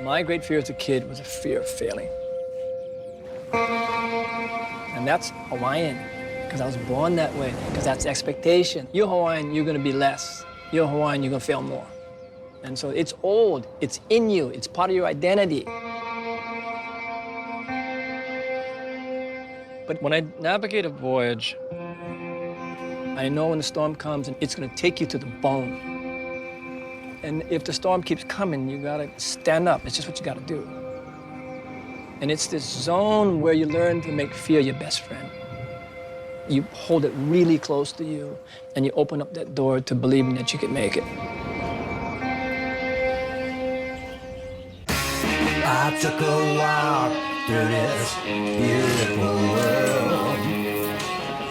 My great fear as a kid was a fear of failing. And that's Hawaiian, because I was born that way, because that's the expectation. You're Hawaiian, you're gonna be less. You're Hawaiian, you're gonna fail more. And so it's old, it's in you, it's part of your identity. But when I navigate a voyage, I know when the storm comes, and it's gonna take you to the bone. And if the storm keeps coming, you gotta stand up. It's just what you gotta do. And it's this zone where you learn to make fear your best friend. You hold it really close to you, and you open up that door to believing that you can make it. I took a walk through this beautiful world.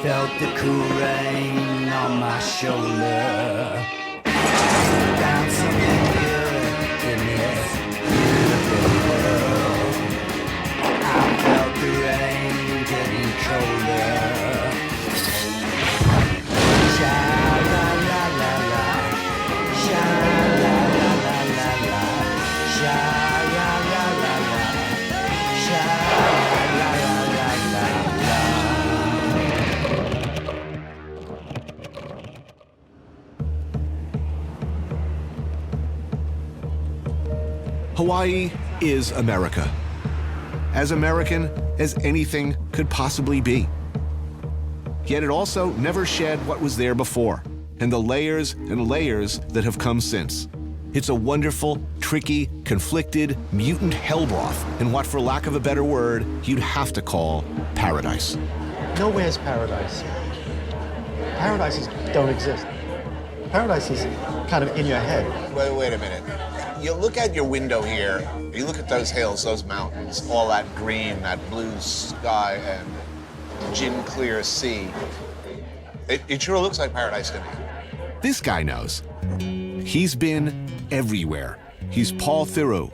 Felt the cool rain on my shoulder. Found something good in this beautiful world. I felt the rain getting colder. Sha-la-la-la-la, sha-la-la-la-la, sha-la-la-la-la, sha-la-la-la-la. Hawaii is America. As American as anything could possibly be. Yet it also never shed what was there before, and the layers and layers that have come since. It's a wonderful, tricky, conflicted, mutant hellbroth in what, for lack of a better word, you'd have to call paradise. Nowhere's paradise. Paradises don't exist. Paradise is kind of in your head. Wait a minute. You look at your window here, you look at those hills, those mountains, all that green, that blue sky, and gin clear sea. It sure looks like paradise to me. This guy knows. He's been everywhere. He's Paul Theroux,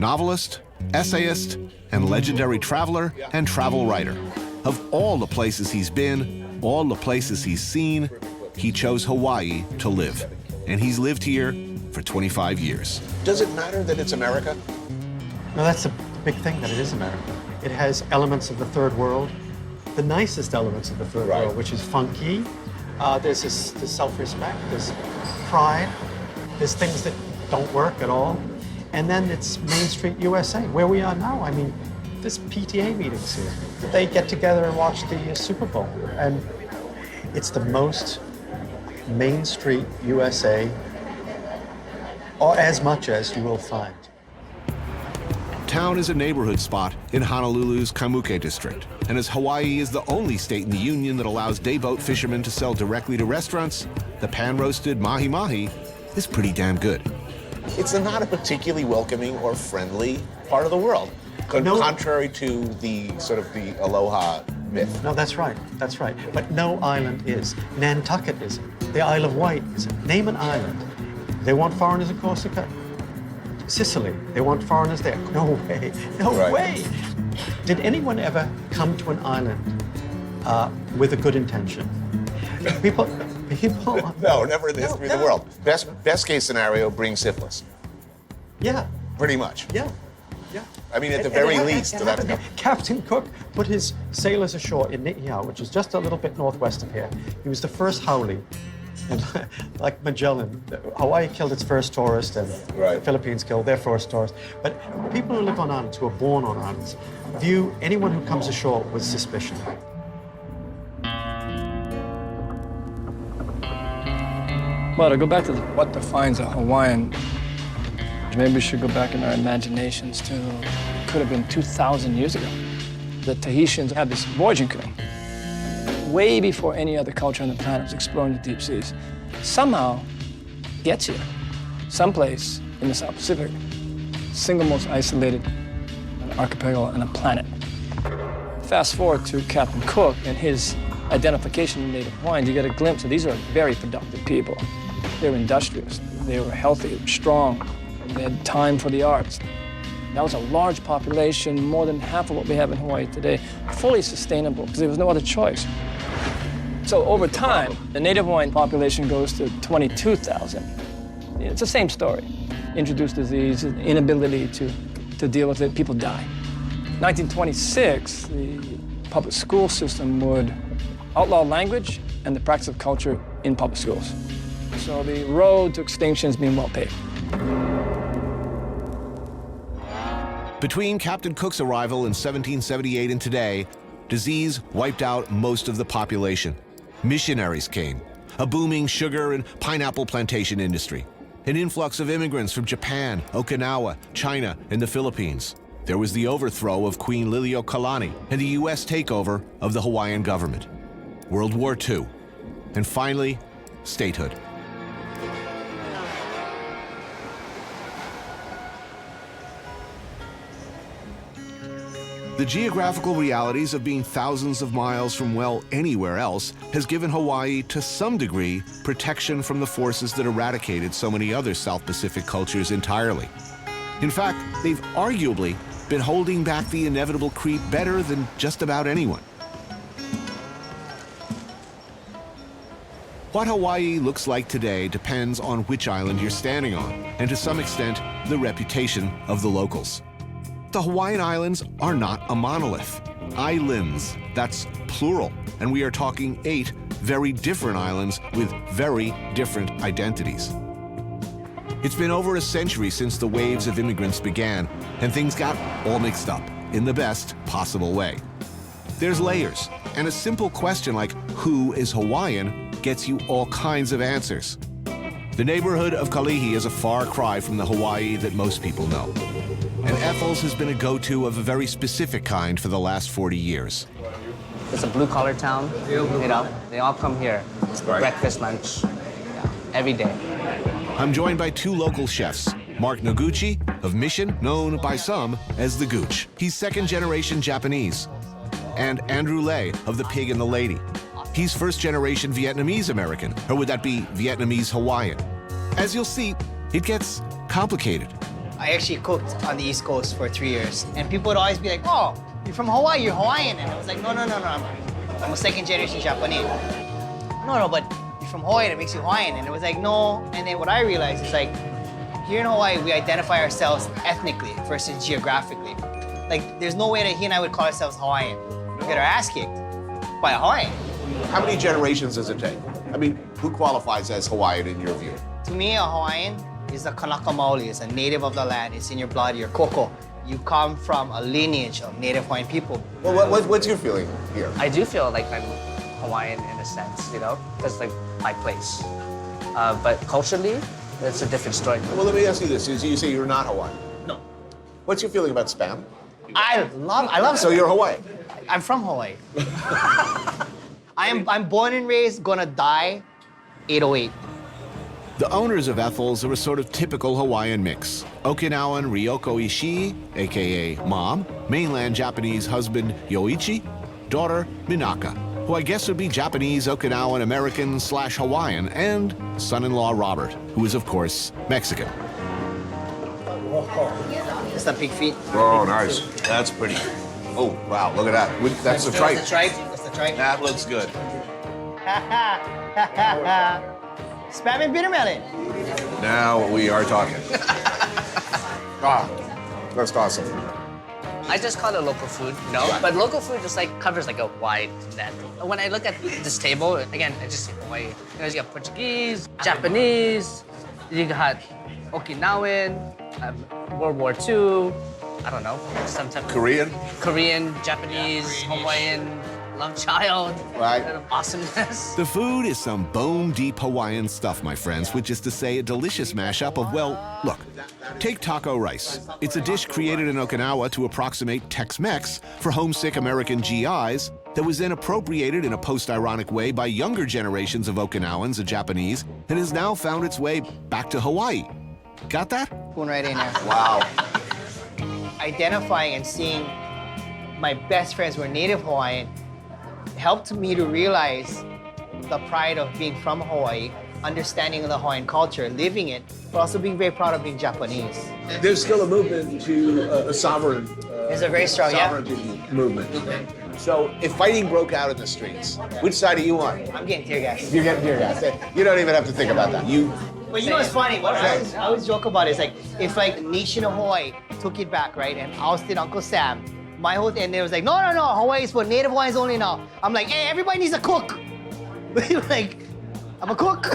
novelist, essayist, and legendary traveler and travel writer. Of all the places he's been, all the places he's seen, he chose Hawaii to live. And he's lived here for 25 years. Does it matter that it's America? No, that's the big thing, that it is America. It has elements of the third world, the nicest elements of the third world, which is funky. There's this self-respect, there's pride, there's things that don't work at all. And then it's Main Street USA, where we are now. I mean, there's PTA meetings here. They get together and watch the Super Bowl. And it's the most Main Street USA, or as much as you will find. Town is a neighborhood spot in Honolulu's Kaimuki district. And as Hawaii is the only state in the union that allows dayboat fishermen to sell directly to restaurants, the pan-roasted mahi-mahi is pretty damn good. It's not a particularly welcoming or friendly part of the world, contrary to the sort of the Aloha myth. No, that's right, that's right. But no island is. Nantucket isn't. The Isle of Wight isn't. Name an island. They want foreigners in Corsica. Sicily, they want foreigners there. No way, no way. Did anyone ever come to an island with a good intention? People. No, never in the history of the world. Best case scenario, bring syphilis. Yeah. Pretty much. Yeah. I mean, at the very least. Captain Cook put his sailors ashore in Ni'ihau, which is just a little bit northwest of here. He was the first haole. And like Magellan, Hawaii killed its first tourist, and the Philippines killed their first tourist. But people who live on islands, who are born on islands, view anyone who comes ashore with suspicion. Well, to go back to what defines a Hawaiian, maybe we should go back in our imaginations to, could have been 2,000 years ago. The Tahitians had this voyaging canoe. Way before any other culture on the planet was exploring the deep seas. Somehow gets here, someplace in the South Pacific, single most isolated archipelago on the planet. Fast forward to Captain Cook and his identification of native Hawaiians, you get a glimpse of these are very productive people. They were industrious, they were healthy, strong, they had time for the arts. That was a large population, more than half of what we have in Hawaii today, fully sustainable because there was no other choice. So over time, the native Hawaiian population goes to 22,000. It's the same story. introduced disease, inability to deal with it, people die. 1926, the public school system would outlaw language and the practice of culture in public schools. So the road to extinction is being well paved. Between Captain Cook's arrival in 1778 and today, disease wiped out most of the population. Missionaries came, a booming sugar and pineapple plantation industry, an influx of immigrants from Japan, Okinawa, China, and the Philippines. There was the overthrow of Queen Liliuokalani and the U.S. takeover of the Hawaiian government. World War II, and finally, statehood. The geographical realities of being thousands of miles from, well, anywhere else has given Hawaii, to some degree, protection from the forces that eradicated so many other South Pacific cultures entirely. In fact, they've arguably been holding back the inevitable creep better than just about anyone. What Hawaii looks like today depends on which island you're standing on, and to some extent, the reputation of the locals. The Hawaiian Islands are not a monolith. Islands, that's plural, and we are talking 8 very different islands with very different identities. It's been over a century since the waves of immigrants began, and things got all mixed up in the best possible way. There's layers, and a simple question like, who is Hawaiian, gets you all kinds of answers. The neighborhood of Kalihi is a far cry from the Hawaii that most people know. And Ethel's has been a go-to of a very specific kind for the last 40 years. It's a blue-collar town, you know. They all come here, breakfast, lunch, every day. I'm joined by 2 local chefs, Mark Noguchi of Mission, known by some as the Gooch. He's second-generation Japanese. And Andrew Lay of The Pig and the Lady. He's first-generation Vietnamese-American, or would that be Vietnamese-Hawaiian? As you'll see, it gets complicated. I actually cooked on the East Coast for 3 years, and people would always be like, oh, you're from Hawaii, you're Hawaiian. And I was like, no, I'm a second-generation Japanese. No, but you're from Hawaii, that makes you Hawaiian. And it was like, no. And then what I realized is like, here in Hawaii, we identify ourselves ethnically versus geographically. Like, there's no way that he and I would call ourselves Hawaiian. We get our ass kicked by a Hawaiian. How many generations does it take? I mean, who qualifies as Hawaiian in your view? To me, a Hawaiian is a Kanaka Maoli, is a native of the land. It's in your blood, you're koko. You come from a lineage of native Hawaiian people. Well, what's your feeling here? I do feel like I'm Hawaiian in a sense, you know? That's like my place. But culturally, it's a different story. Well, let me ask you this. You say you're not Hawaiian. No. What's your feeling about Spam? I love So you're Hawaiian? I'm from Hawaii. I'm born and raised, gonna die 808. The owners of Ethel's are a sort of typical Hawaiian mix. Okinawan Ryoko Ishii, a.k.a. Mom, mainland Japanese husband Yoichi, daughter Minaka, who I guess would be Japanese, Okinawan, American / Hawaiian, and son-in-law Robert, who is, of course, Mexican. It's the pig feet. Oh, nice. That's pretty. Oh, wow, look at that. That's the tripe. That's the tripe. That's the tripe. That looks good. Spam and bitter melon. Now we are talking. That's awesome. I just call it local food, you know? But local food just like covers like a wide net. When I look at this table, again, I just see Hawaii. You know, you got Portuguese, Japanese, you got Okinawan, World War II, I don't know, some type of Korean, Japanese, Hawaiian, love child, right? Kind of awesomeness. The food is some bone-deep Hawaiian stuff, my friends, which is to say a delicious mashup of, well, look, take taco rice. It's a dish created in Okinawa to approximate Tex-Mex for homesick American GIs that was then appropriated in a post-ironic way by younger generations of Okinawans and Japanese and has now found its way back to Hawaii. Got that? Spoon right in there. Wow. Identifying and seeing my best friends who are native Hawaiian helped me to realize the pride of being from Hawaii, understanding the Hawaiian culture, living it, but also being very proud of being Japanese. There's still a movement to a sovereign. There's a very strong sovereignty movement. So if fighting broke out in the streets, which side are you on? I'm getting tear gas. You're getting tear gas. You don't even have to think about that. You But you know what's funny? What I always joke about is like, if like the nation of Hawaii took it back, right, and ousted Uncle Sam, my whole thing, and they was like, no, Hawaii is for Native Hawaiians only now. I'm like, hey, everybody needs a cook. Like, I'm a cook.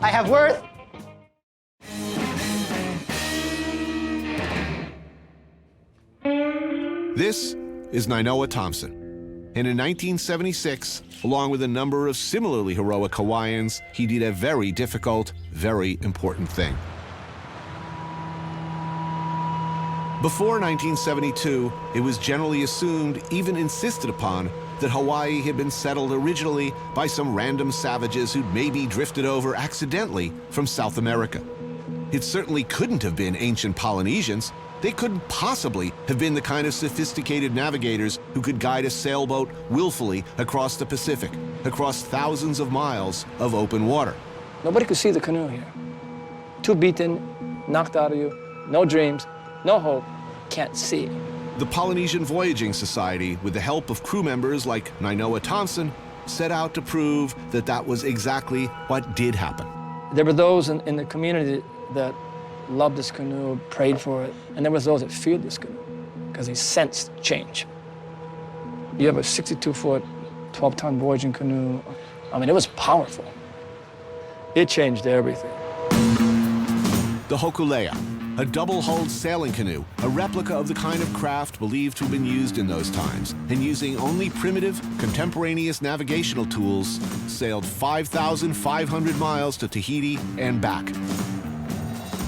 I have worth. This is Na'alehu Thompson. And in 1976, along with a number of similarly heroic Hawaiians, he did a very difficult, very important thing. Before 1972, it was generally assumed, even insisted upon, that Hawaii had been settled originally by some random savages who'd maybe drifted over accidentally from South America. It certainly couldn't have been ancient Polynesians. They couldn't possibly have been the kind of sophisticated navigators who could guide a sailboat willfully across the Pacific, across thousands of miles of open water. Nobody could see the canoe here. Too beaten, knocked out of you, no dreams, no hope, can't see. The Polynesian Voyaging Society, with the help of crew members like Na'alehu Thompson, set out to prove that that was exactly what did happen. There were those in the community that loved this canoe, prayed for it, and there was those that feared this canoe because they sensed change. You have a 62-foot, 12-ton Voyaging canoe. I mean, it was powerful. It changed everything. The Hokule'a, a double-hulled sailing canoe, a replica of the kind of craft believed to have been used in those times, and using only primitive, contemporaneous navigational tools, sailed 5,500 miles to Tahiti and back.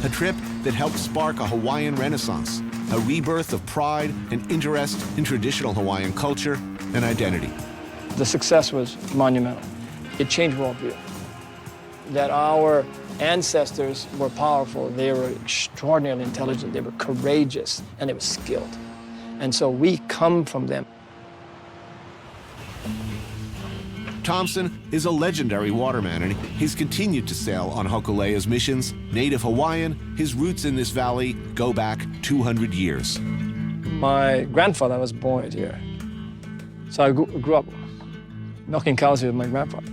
A trip that helped spark a Hawaiian Renaissance, a rebirth of pride and interest in traditional Hawaiian culture and identity. The success was monumental. It changed worldview. That our ancestors were powerful, they were extraordinarily intelligent, they were courageous, and they were skilled. And so we come from them. Thompson is a legendary waterman, and he's continued to sail on Hokule'a's missions. Native Hawaiian, his roots in this valley go back 200 years. My grandfather was born here. So I grew up milking cows here with my grandfather.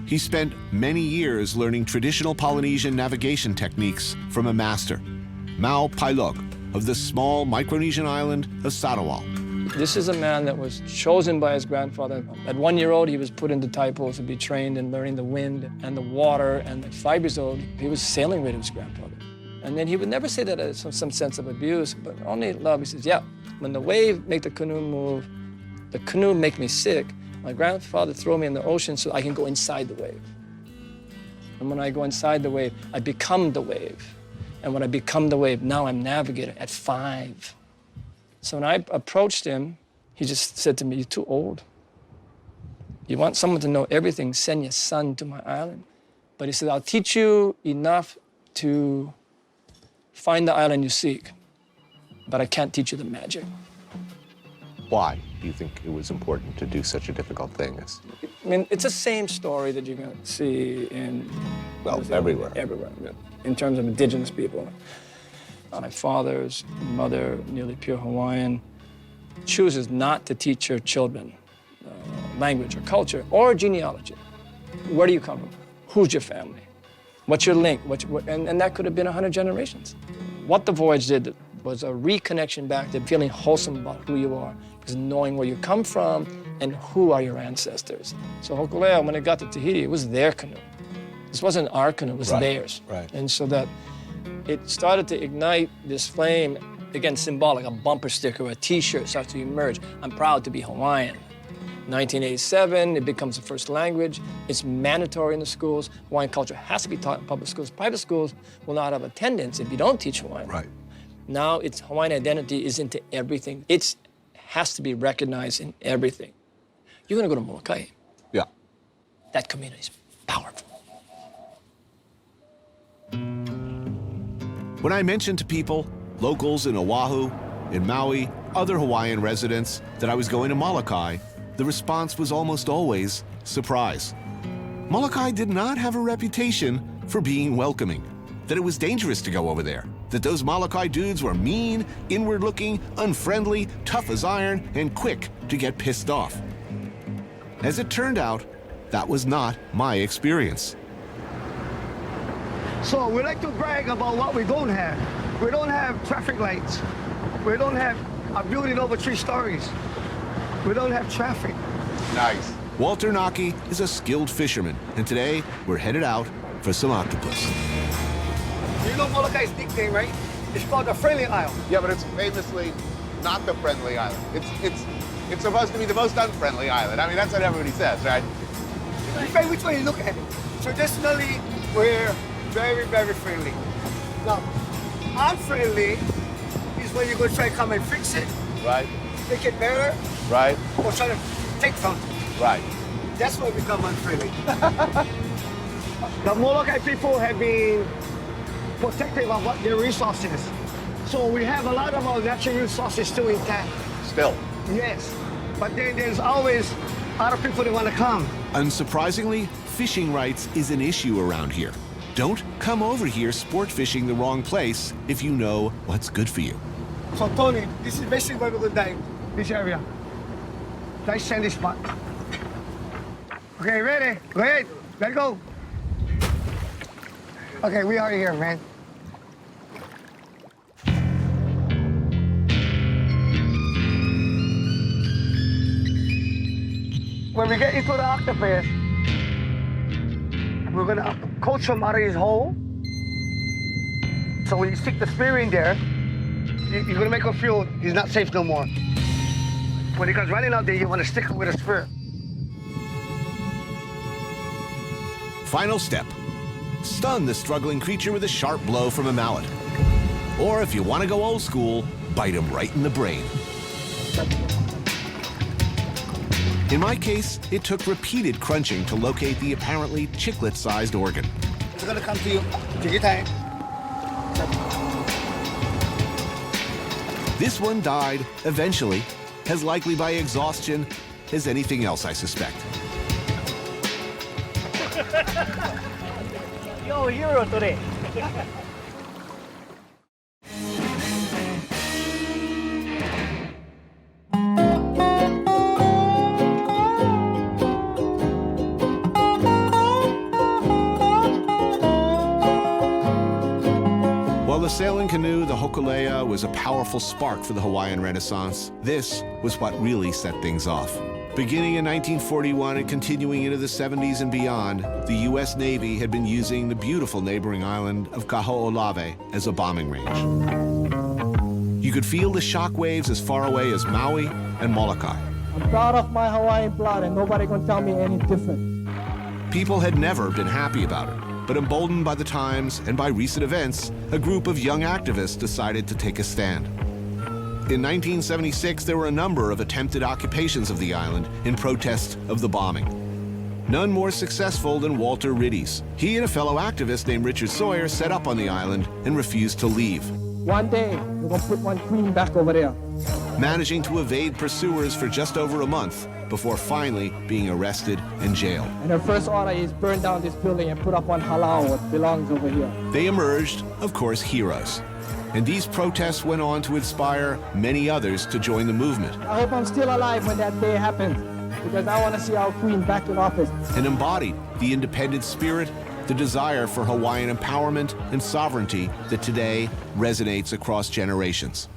He spent many years learning traditional Polynesian navigation techniques from a master, Mau Pailog, of the small Micronesian island of Sarawal. This is a man that was chosen by his grandfather. At 1 year old, he was put into taipo to be trained in learning the wind and the water. And at 5 years old, he was sailing with his grandfather. And then he would never say that as some sense of abuse, but only love. He says, yeah, when the wave make the canoe move, the canoe make me sick. My grandfather throw me in the ocean so I can go inside the wave. And when I go inside the wave, I become the wave. And when I become the wave, now I'm navigator at 5. So when I approached him, he just said to me, you're too old. You want someone to know everything, send your son to my island. But he said, I'll teach you enough to find the island you seek, but I can't teach you the magic. Why do you think it was important to do such a difficult thing? I mean, it's the same story that you're going to see in... Well, everywhere. Everywhere, in terms of indigenous people. My father's mother, nearly pure Hawaiian, chooses not to teach her children language or culture or genealogy. Where do you come from? Who's your family? What's your link? And that could have been 100 generations. What the voyage did was a reconnection back to feeling wholesome about who you are, because knowing where you come from and who are your ancestors. So Hokule'a, when it got to Tahiti, it was their canoe. This wasn't our canoe, it was theirs. Right. And so that it started to ignite this flame, again, symbolic, a bumper sticker, a t-shirt starts to emerge. I'm proud to be Hawaiian. 1987, it becomes the first language. It's mandatory in the schools. Hawaiian culture has to be taught in public schools. Private schools will not have attendance if you don't teach Hawaiian. Right. Now it's Hawaiian identity is into everything. It has to be recognized in everything. You're gonna go to Molokai. Yeah. That community is powerful. When I mentioned to people, locals in Oahu, in Maui, other Hawaiian residents, that I was going to Molokai, the response was almost always surprise. Molokai did not have a reputation for being welcoming, that it was dangerous to go over there, that those Molokai dudes were mean, inward-looking, unfriendly, tough as iron, and quick to get pissed off. As it turned out, that was not my experience. So we like to brag about what we don't have. We don't have traffic lights. We don't have a building over 3 stories. We don't have traffic. Nice. Walter Naki is a skilled fisherman, and today we're headed out for some octopus. You know Molokai's nickname, right? It's called the Friendly Isle. Yeah, but it's famously not the friendly island. It's supposed to be the most unfriendly island. I mean, that's what everybody says, right? Depends which way you look at it. Traditionally, we're very, very friendly. Now, unfriendly is when you're going to try to come and fix it, Right. make it better, Right. or try to take something. Right. That's when we become unfriendly. The Molokai people have been protective of what their resources. So we have a lot of our natural resources still intact. Still. Yes, but then there's always other people that want to come. Unsurprisingly, fishing rights is an issue around here. Don't come over here sport fishing the wrong place if you know what's good for you. So Tony, this is basically where we're going to dive, this area. Nice sandy spot. Okay, ready? Go ahead, let go. Okay, we are here, man. When we get into the octopus, we're gonna coach him out of his hole. So when you stick the spear in there, you're gonna make him feel he's not safe no more. When he comes running out there, you wanna stick him with a spear. Final step. Stun the struggling creature with a sharp blow from a mallet. Or if you want to go old school, bite him right in the brain. In my case, it took repeated crunching to locate the apparently chiclet-sized organ. It's gonna come to you. Take your time. This one died, eventually, as likely by exhaustion as anything else, I suspect. Yo, hero today. While the sailing canoe, the Hokule'a, was a powerful spark for the Hawaiian Renaissance, this was what really set things off. Beginning in 1941 and continuing into the 70s and beyond, the U.S. Navy had been using the beautiful neighboring island of Kaho'olawe as a bombing range. You could feel the shock waves as far away as Maui and Molokai. I'm proud of my Hawaiian blood, and nobody can tell me any different. People had never been happy about it, but emboldened by the times and by recent events, a group of young activists decided to take a stand. In 1976, there were a number of attempted occupations of the island in protest of the bombing. None more successful than Walter Riddy's. He and a fellow activist named Richard Sawyer set up on the island and refused to leave, One day, we're gonna put one queen back over there. managing to evade pursuers for just over a month before finally being arrested and jailed. And her first order is burn down this building and put up one halal, what belongs over here. They emerged, of course, heroes. And these protests went on to inspire many others to join the movement I hope I'm still alive when that day happens, because I want to see our queen back in office. and embodied the independent spirit, the desire for Hawaiian empowerment and sovereignty that today resonates across generations.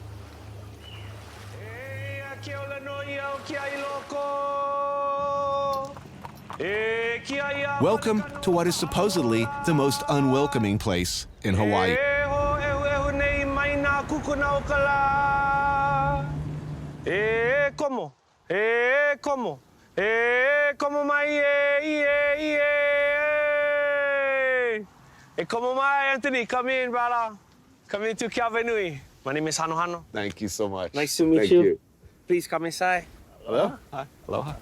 Welcome to what is supposedly the most unwelcoming place in Hawaii. Como my Anthony, come in, brother. Come into Kaimuki. My name is Hano. Thank you so much. Nice to meet Thank you. Please come inside. Hello? Hi. Aloha.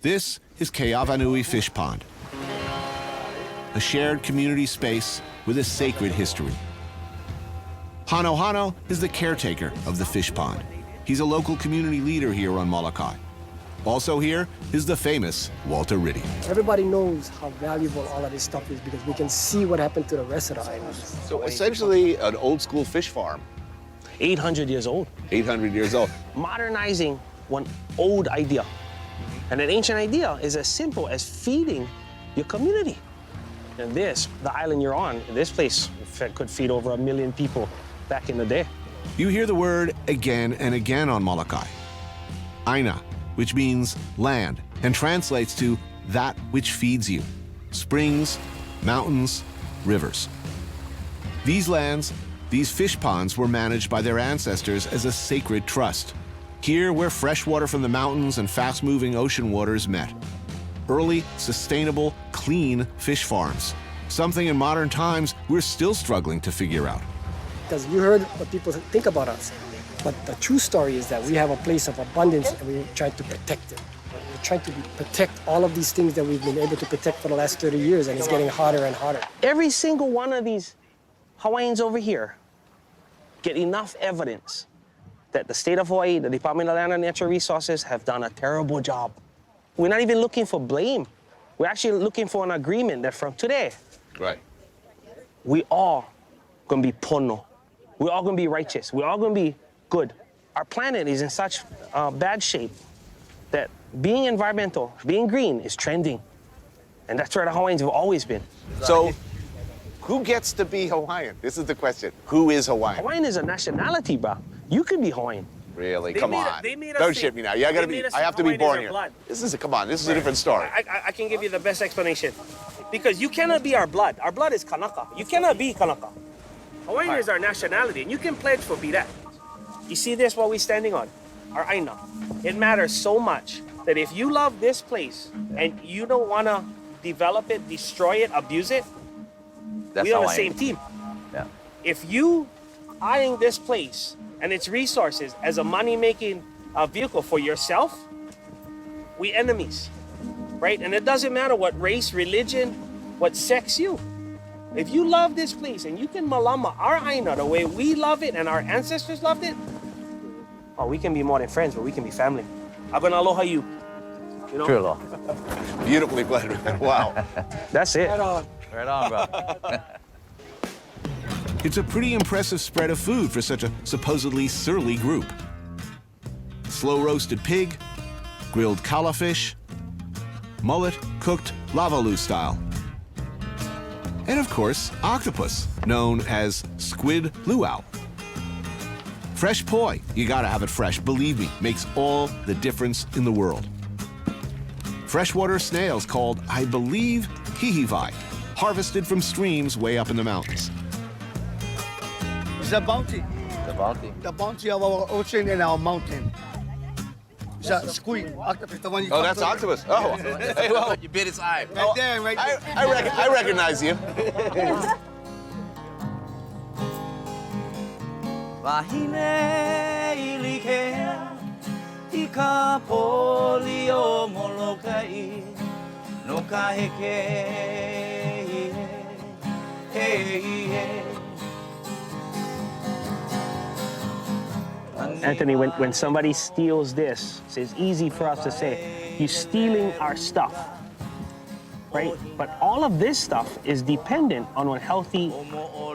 This is Keawanui Fish Pond, a shared community space with a sacred history. Hano is the caretaker of the fish pond. He's a local community leader here on Molokai. Also here is the famous Walter Riddy. Everybody knows how valuable all of this stuff is because we can see what happened to the rest of the islands. So essentially an old school fish farm, 800 years old. 800 years old. Modernizing one old idea. And an ancient idea is as simple as feeding your community. And this, the island you're on, this place could feed over 1 million people back in the day. You hear the word again and again on Molokai. Aina, which means land and translates to that which feeds you. Springs, mountains, rivers. These lands, these fish ponds were managed by their ancestors as a sacred trust. Here where fresh water from the mountains and fast-moving ocean waters met. Early, sustainable, clean fish farms. Something in modern times we're still struggling to figure out. Because you heard what people think about us. But the true story is that we have a place of abundance and we try to protect it. We're trying to protect all of these things that we've been able to protect for the last 30 years, and it's getting harder and harder. Every single one of these Hawaiians over here get enough evidence that the state of Hawaii, the Department of Land and Natural Resources have done a terrible job. We're not even looking for blame. We're actually looking for an agreement that from today, Right. we all gonna be pono. We're all gonna be righteous. We're all gonna be good. Our planet is in such bad shape that being environmental, being green is trending. And that's where the Hawaiians have always been. So, who gets to be Hawaiian? This is the question. Who is Hawaiian? Hawaiian is a nationality, bro. You could be Hawaiian. Really? They Come made on. they made us Don't say- ship me now. Yeah, I have to be Hawaiian is born our here. blood. Come on, this is a different story. I can give you the best explanation. Because you cannot be our blood. Our blood is Kanaka. You cannot be Kanaka. Hawaiian is our nationality, and you can pledge for be that. You see this what we're standing on? Our Aina. It matters so much that if you love this place and you don't want to develop it, destroy it, abuse it, we are on the same team. Yeah. If you eyeing this place and its resources as a money-making vehicle for yourself, we enemies, right? And it doesn't matter what race, religion, what sex you. If you love this place and you can malama our Aina the way we love it and our ancestors loved it, oh, we can be more than friends, but we can be family. I'm gonna aloha you. You know? True law. Beautifully played, man. Wow. That's it. Right on, bro. It's a pretty impressive spread of food for such a supposedly surly group. Slow-roasted pig, grilled calafish, mullet cooked lavalu style. And of course, octopus, known as squid luau. Fresh poi, you gotta have it fresh, believe me, makes all the difference in the world. Freshwater snails called, I believe, hihivai, harvested from streams way up in the mountains. It's a bounty. The bounty. The bounty of our ocean and our mountain. It's a squid, octopus, the one you Oh, that's octopus. Oh, hey, well, You bit his eye. Right there, right there. I recognize you. Wahine ilikea ika poli o Molokai no ka heke Anthony, when somebody steals this, it's easy for us to say, you're stealing our stuff, right? But all of this stuff is dependent on a healthy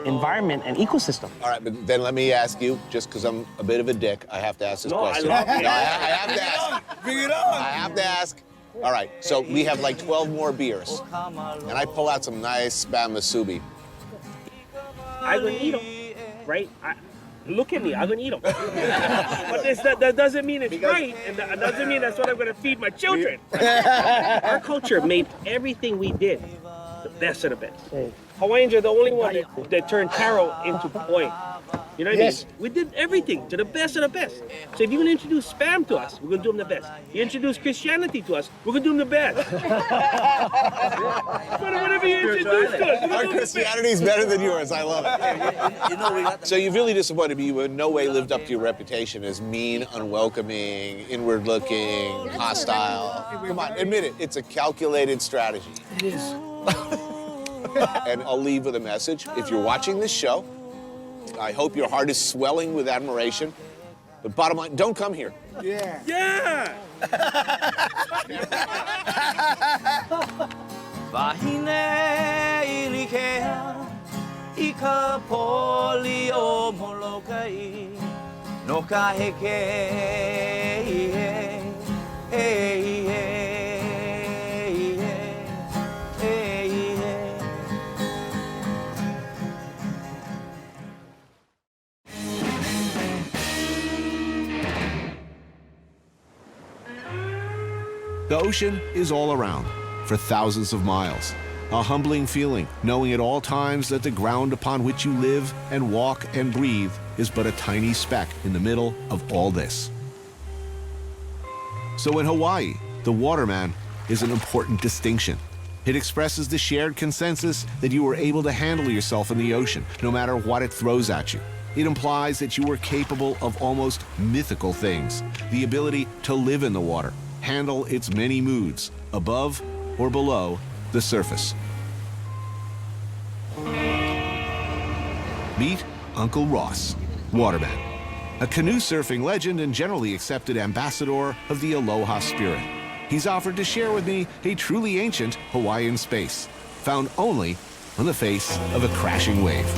environment and ecosystem. All right, but then let me ask you, just because I'm a bit of a dick, I have to ask this No, I question. love it. No, I have to ask. Bring it on. I have to ask. All right, so we have like 12 more beers, and I pull out some nice spam masubi. I'm gonna eat them, right? Look at me, I'm gonna eat them. But that doesn't mean it's right, and that doesn't mean that's what I'm gonna feed my children. Our culture made everything we did the best of the best. Hawaiians are the only one that turned taro into poi. You know what I mean? We did everything to the best of the best. So if you're gonna introduce spam to us, we're gonna do them the best. You introduce Christianity to us, we're gonna do them the best. Whatever you introduce to us, Our Christianity is better than yours. I love it. So you've really disappointed me. You in no way lived up to your reputation as mean, unwelcoming, inward-looking, hostile. Come on, admit it. It's a calculated strategy. It is. And I'll leave with a message. If you're watching this show, I hope your heart is swelling with admiration. But bottom line, don't come here. Yeah. Yeah! Wahine ilikea ika poli o Molokai no ka heke The ocean is all around, for thousands of miles. A humbling feeling, knowing at all times that the ground upon which you live and walk and breathe is but a tiny speck in the middle of all this. So in Hawaii, the waterman is an important distinction. It expresses the shared consensus that you are able to handle yourself in the ocean, no matter what it throws at you. It implies that you are capable of almost mythical things, the ability to live in the water, handle its many moods, above or below the surface. Meet Uncle Ross, waterman, a canoe surfing legend and generally accepted ambassador of the Aloha spirit. He's offered to share with me a truly ancient Hawaiian space, found only on the face of a crashing wave.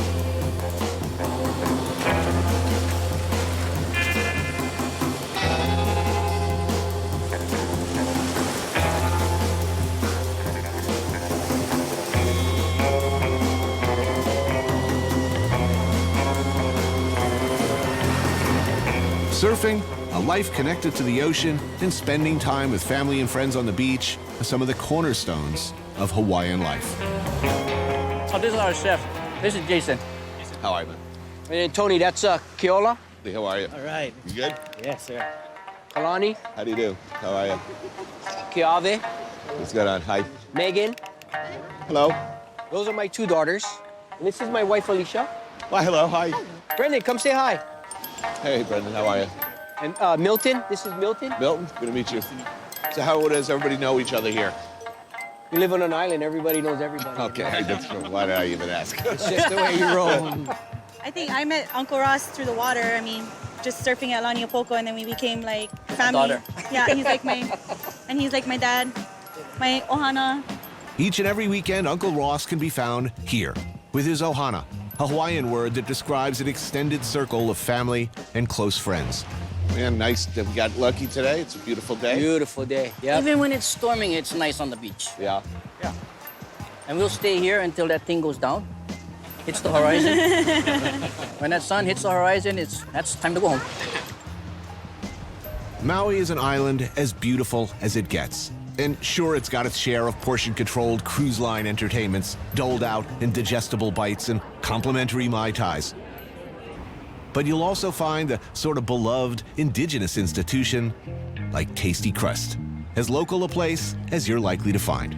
Surfing, a life connected to the ocean, and spending time with family and friends on the beach are some of the cornerstones of Hawaiian life. So this is our chef. This is Jason. How are you, man? And Tony, that's Keola. Hey, how are you? All right. You good? Yes, sir. Kalani, How do you do? How are you? Keave, What's going on? Hi. Megan. Hello. Those are my two daughters. And this is my wife, Alicia. Why, hello. Hi. Brendan, come say hi. Hey, Brendan. How are you? And Milton, this is Milton. Milton, good to meet you. So how does everybody know each other here? We live on an island. Everybody knows everybody. Okay, that's true. Why did I even ask? It's just the way you roll. I think I met Uncle Ross through the water. I mean, just surfing at Laniopoko, and then we became like family. Daughter. Yeah, he's like my dad, my ohana. Each and every weekend, Uncle Ross can be found here with his ohana, a Hawaiian word that describes an extended circle of family and close friends. Man, nice that we got lucky today. It's a beautiful day. Beautiful day. Yeah. Even when it's storming, it's nice on the beach. Yeah. Yeah. And we'll stay here until that thing goes down. Hits the horizon. When that sun hits the horizon, that's time to go home. Maui is an island as beautiful as it gets. And sure, it's got its share of portion-controlled cruise line entertainments, doled out in digestible bites and complimentary Mai Tais. But you'll also find a sort of beloved indigenous institution like Tasty Crust, as local a place as you're likely to find.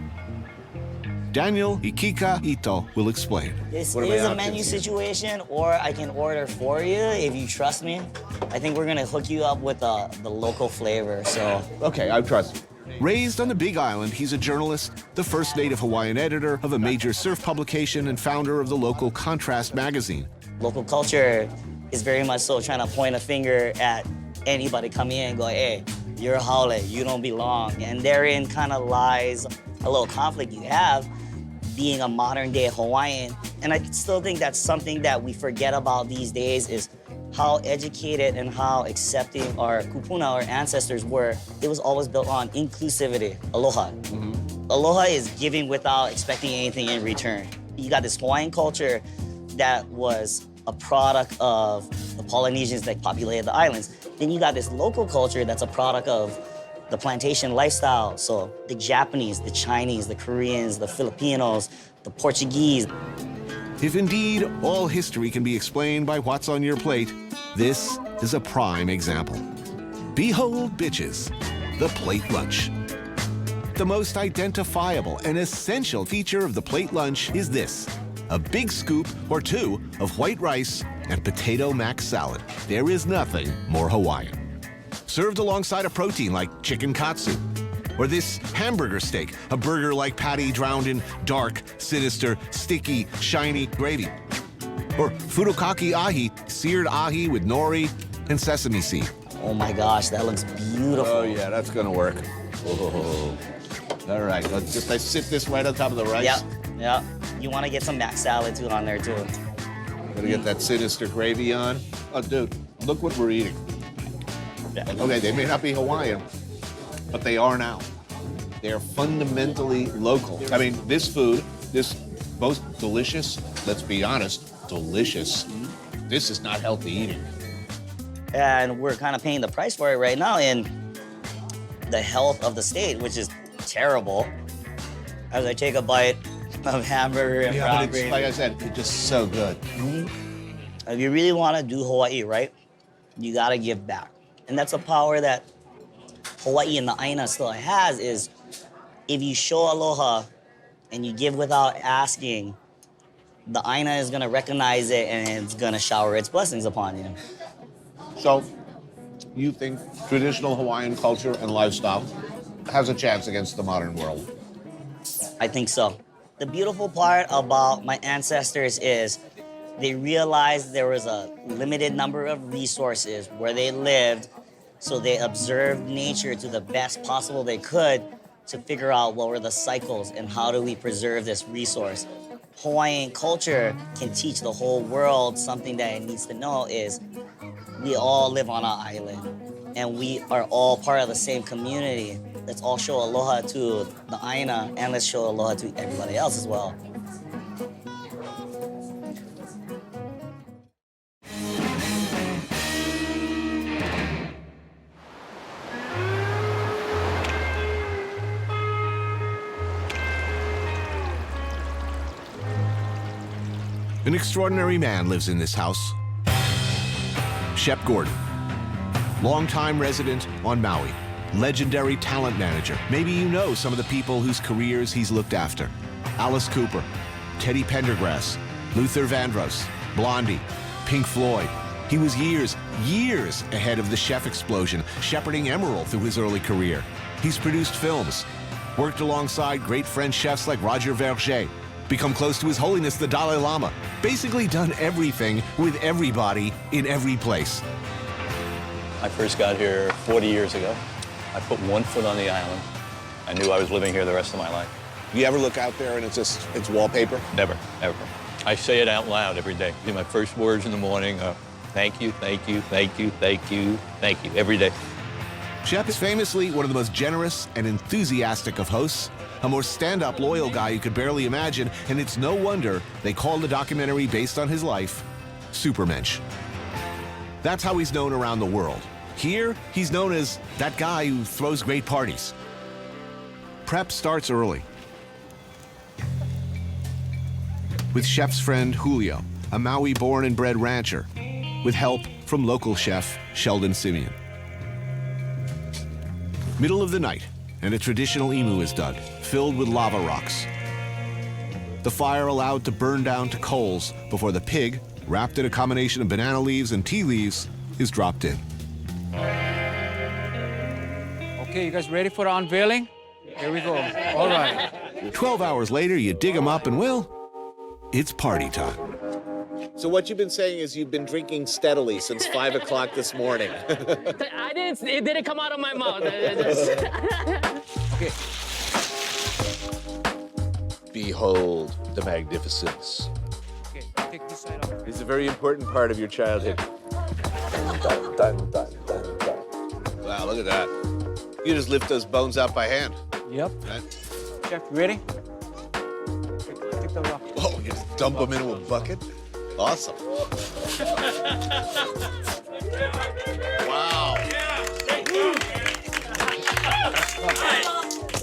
Daniel Ikika Ito will explain. This is a menu situation, or I can order for you if you trust me. I think we're gonna hook you up with the local flavor, so. Okay, I trust you. Raised on the Big Island, he's a journalist, the first native Hawaiian editor of a major surf publication and founder of the local Contrast magazine. Local culture is very much so trying to point a finger at anybody coming in and go, hey, you're a haole, you don't belong. And therein kind of lies a little conflict you have being a modern day Hawaiian. And I still think that's something that we forget about these days is how educated and how accepting our kupuna, our ancestors were. It was always built on inclusivity, aloha. Aloha is giving without expecting anything in return. You got this Hawaiian culture that was a product of the Polynesians that populated the islands. Then you got this local culture that's a product of the plantation lifestyle. So the Japanese, the Chinese, the Koreans, the Filipinos, the Portuguese. If indeed all history can be explained by what's on your plate, this is a prime example. Behold, bitches, the plate lunch. The most identifiable and essential feature of the plate lunch is this: a big scoop or two of white rice and potato mac salad. There is nothing more Hawaiian. Served alongside a protein like chicken katsu, or this hamburger steak, a burger-like patty drowned in dark, sinister, sticky, shiny gravy. Or furikake ahi, seared ahi with nori and sesame seed. Oh my gosh, that looks beautiful. Oh yeah, that's gonna work. Oh. All right, let's just sit this right on top of the rice. Yeah. You want to get some mac salad too on there too. Gonna get that sinister gravy on. Oh, dude, look what we're eating. Okay, they may not be Hawaiian, but they are now. They are fundamentally local. I mean, this food, this most delicious, let's be honest, delicious. This is not healthy eating. And we're kind of paying the price for it right now. And the health of the state, which is terrible. As I take a bite of hamburger and brown but it's, gravy. like I said, it's just so good. If you really want to do Hawaii right, you got to give back. And that's a power that Hawaii and the Aina still has, is if you show aloha and you give without asking, the Aina is going to recognize it and it's going to shower its blessings upon you. So, you think traditional Hawaiian culture and lifestyle has a chance against the modern world? I think so. The beautiful part about my ancestors is they realized there was a limited number of resources where they lived, so they observed nature to the best possible they could to figure out what were the cycles and how do we preserve this resource. Hawaiian culture can teach the whole world something that it needs to know is we all live on an island and we are all part of the same community. Let's all show aloha to the Aina and let's show aloha to everybody else as well. An extraordinary man lives in this house. Shep Gordon, longtime resident on Maui, legendary talent manager. Maybe you know some of the people whose careers he's looked after. Alice Cooper, Teddy Pendergrass, Luther Vandross, Blondie, Pink Floyd. He was years ahead of the chef explosion, shepherding Emerald through his early career. He's produced films, worked alongside great French chefs like Roger Verger, become close to His Holiness the Dalai Lama, basically done everything with everybody in every place. I first got here 40 years ago. I put one foot on the island. I knew I was living here the rest of my life. You ever look out there and it's wallpaper? Never, ever. I say it out loud every day. My first words in the morning are thank you, thank you, thank you, thank you, thank you, every day. Shep is famously one of the most generous and enthusiastic of hosts, a more stand-up, loyal guy you could barely imagine, and it's no wonder they called the documentary based on his life Supermensch. That's how he's known around the world. Here, he's known as that guy who throws great parties. Prep starts early. With Shep's friend Julio, a Maui born and bred rancher, with help from local chef Sheldon Simeon. Middle of the night, and a traditional imu is dug, filled with lava rocks. The fire allowed to burn down to coals before the pig, wrapped in a combination of banana leaves and tea leaves, is dropped in. Okay, you guys ready for the unveiling? Here we go. All right. 12 hours later, you dig them up and, well, it's party time. So what you've been saying is you've been drinking steadily since 5 o'clock this morning. It didn't come out of my mouth. Okay. Behold the magnificence. Okay, take this side off. It's a very important part of your childhood. Dun, dun, dun, dun, dun. Wow, look at that. You just lift those bones out by hand. Yep. Right? Chef, you ready? Take the rock. Oh, you just dump them into a bucket? Awesome. Wow.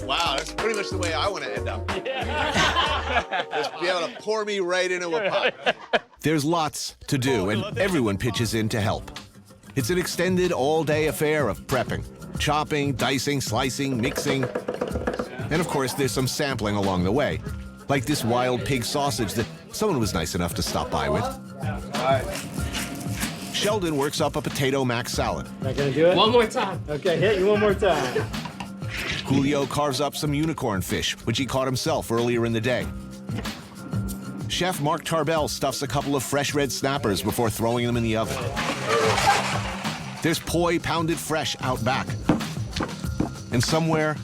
Wow, that's pretty much the way I want to end up. Just be able to pour me right into a pot. There's lots to do, and everyone pitches in to help. It's an extended all-day affair of prepping, chopping, dicing, slicing, mixing. And of course, there's some sampling along the way, like this wild pig sausage that someone was nice enough to stop by with. Sheldon works up a potato mac salad. Not gonna do it? One more time. Okay, hit you one more time. Julio carves up some unicorn fish, which he caught himself earlier in the day. Chef Mark Tarbell stuffs a couple of fresh red snappers before throwing them in the oven. There's poi pounded fresh out back. And somewhere,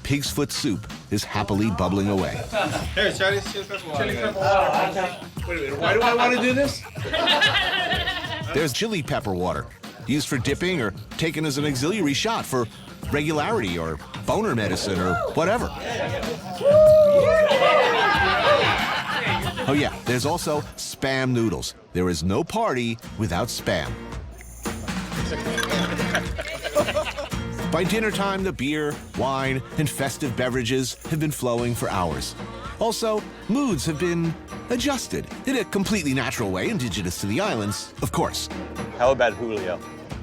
pig's foot soup is happily bubbling away. Here, Charlie, chili pepper water. Chili pepper water. Wait a minute, why do I want to do this? There's chili pepper water, used for dipping or taken as an auxiliary shot for regularity or boner medicine or whatever. Oh yeah, there's also Spam noodles. There is no party without Spam. By dinner time, the beer, wine, and festive beverages have been flowing for hours. Also, moods have been adjusted in a completely natural way, indigenous to the islands, of course. How about Julio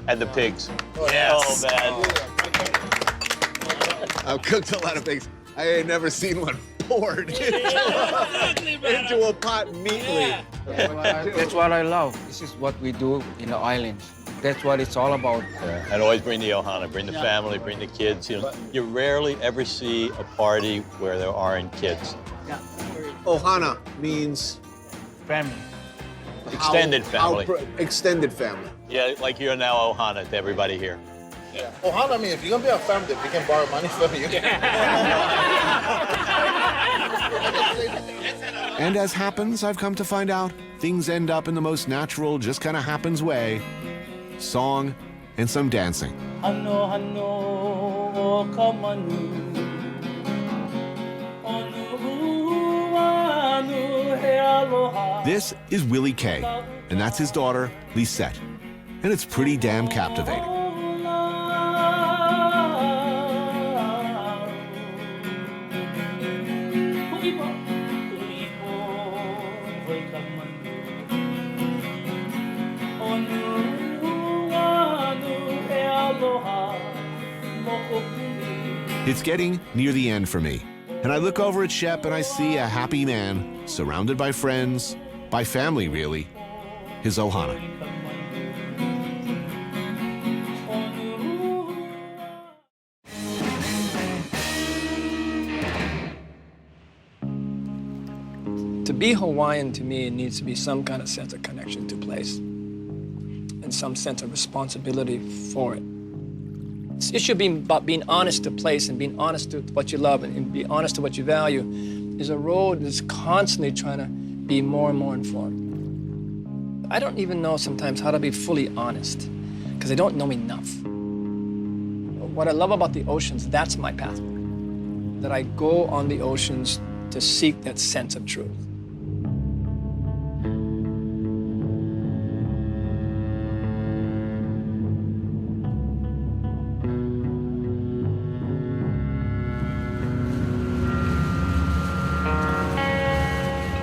and the pigs? Yes. Oh, man. I've cooked a lot of things. I ain't never seen one poured into a pot neatly. That's what I love. This is what we do in the islands. That's what it's all about. And always bring the ohana, bring the family, bring the kids. You know, you rarely ever see a party where there aren't kids. Ohana means Family. Extended family. Extended family. Yeah, like you're now ohana to everybody here. Yeah. Ohana means if you're gonna be a family, we can borrow money from you. And as happens, I've come to find out, things end up in the most natural, just kind of happens way. Song and some dancing. Hano hano o kamanu Onu anu he aloha. This is Willie K, and that's his daughter, Lisette. And it's pretty damn captivating. It's getting near the end for me, and I look over at Shep and I see a happy man, surrounded by friends, by family really, his ohana. To be Hawaiian, to me, it needs to be some kind of sense of connection to place and some sense of responsibility for it. It should be about being honest to place and being honest to what you love and be honest to what you value. Is a road that's constantly trying to be more and more informed. I don't even know sometimes how to be fully honest because I don't know enough. What I love about the oceans, that's my pathway. That I go on the oceans to seek that sense of truth.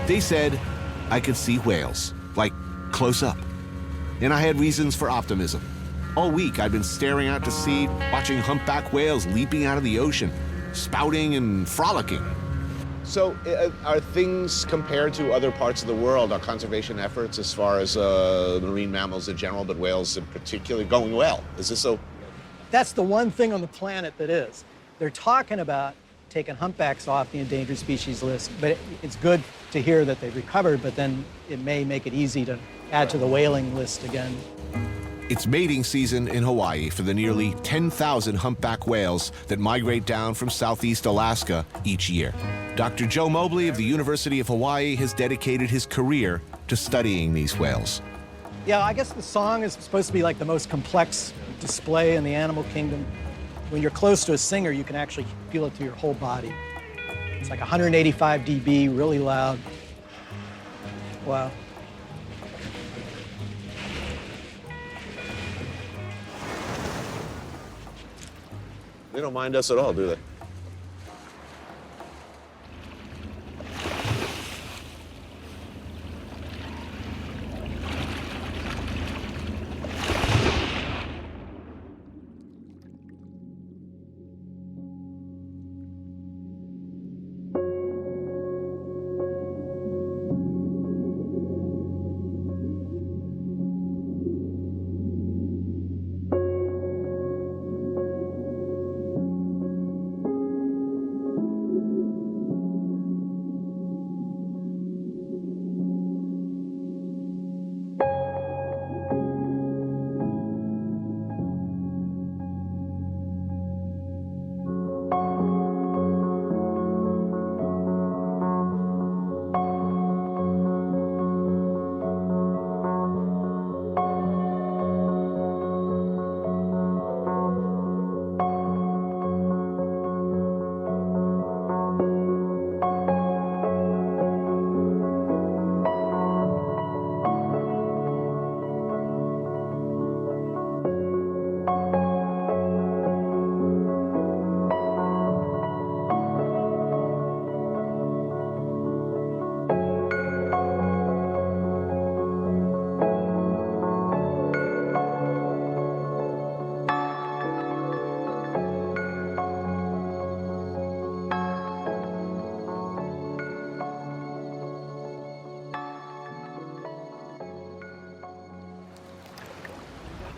They said I could see whales, like close up. And I had reasons for optimism. All week I'd been staring out to sea, watching humpback whales leaping out of the ocean, spouting and frolicking. So are things compared to other parts of the world, our conservation efforts as far as marine mammals in general, but whales in particular, going well? Is this so? That's the one thing on the planet that is. They're talking about taking humpbacks off the endangered species list, but it's good to hear that they've recovered, but then it may make it easy to add to the whaling list again. It's mating season in Hawaii for the nearly 10,000 humpback whales that migrate down from southeast Alaska each year. Dr. Joe Mobley of the University of Hawaii has dedicated his career to studying these whales. Yeah, I guess the song is supposed to be like the most complex display in the animal kingdom. When you're close to a singer, you can actually feel it through your whole body. It's like 185 dB, really loud. Wow. They don't mind us at all, do they?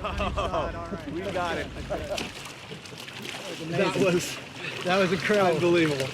We got it. That was incredible. Unbelievable.